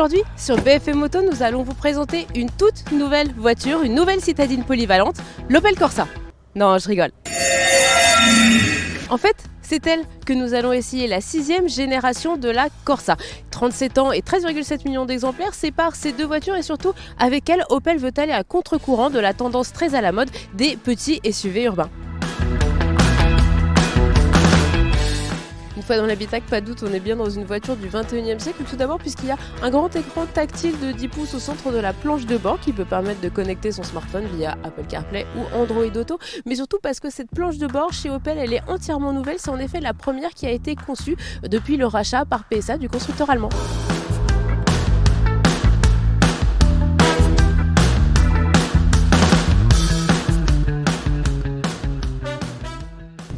Aujourd'hui, sur BFM Moto, nous allons vous présenter une toute nouvelle voiture, une nouvelle citadine polyvalente, l'Opel Corsa. Non, je rigole. En fait, c'est elle que nous allons essayer, la 6e génération de la Corsa. 37 ans et 13,7 millions d'exemplaires séparent ces deux voitures et surtout, avec elle, Opel veut aller à contre-courant de la tendance très à la mode des petits SUV urbains. Une fois dans l'habitacle, pas de doute, on est bien dans une voiture du 21e siècle. Tout d'abord puisqu'il y a un grand écran tactile de 10 pouces au centre de la planche de bord qui peut permettre de connecter son smartphone via Apple CarPlay ou Android Auto. Mais surtout parce que cette planche de bord chez Opel, elle est entièrement nouvelle. C'est en effet la première qui a été conçue depuis le rachat par PSA du constructeur allemand.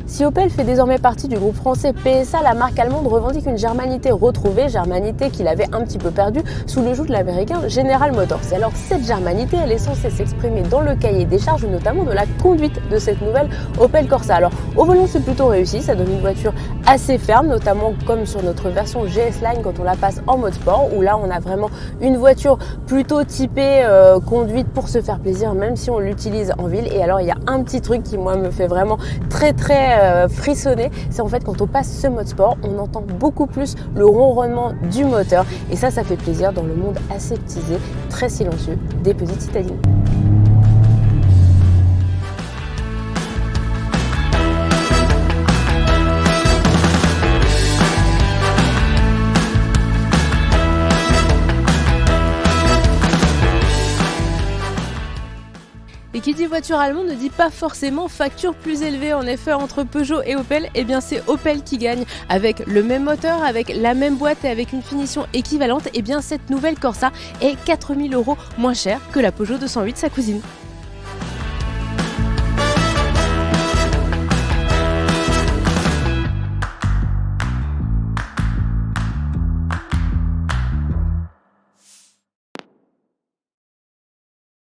Si Opel fait désormais partie du groupe français PSA, la marque allemande revendique une germanité retrouvée, germanité qu'il avait un petit peu perdue sous le joug de l'américain General Motors. Et alors cette germanité, elle est censée s'exprimer dans le cahier des charges, notamment de la conduite de cette nouvelle Opel Corsa. Alors au volant c'est plutôt réussi, ça donne une voiture assez ferme, notamment comme sur notre version GS Line quand on la passe en mode sport, où là on a vraiment une voiture plutôt typée conduite pour se faire plaisir, même si on l'utilise en ville. Et alors il y a un petit truc qui moi me fait vraiment très frissonner, c'est en fait quand on passe ce mode sport, on entend beaucoup plus le ronronnement du moteur et ça fait plaisir dans le monde aseptisé, très silencieux des petites citadines. Et qui dit voiture allemande ne dit pas forcément facture plus élevée. En effet, entre Peugeot et Opel, eh bien c'est Opel qui gagne. Avec le même moteur, avec la même boîte et avec une finition équivalente, eh bien cette nouvelle Corsa est 4 000 € moins chère que la Peugeot 208, sa cousine.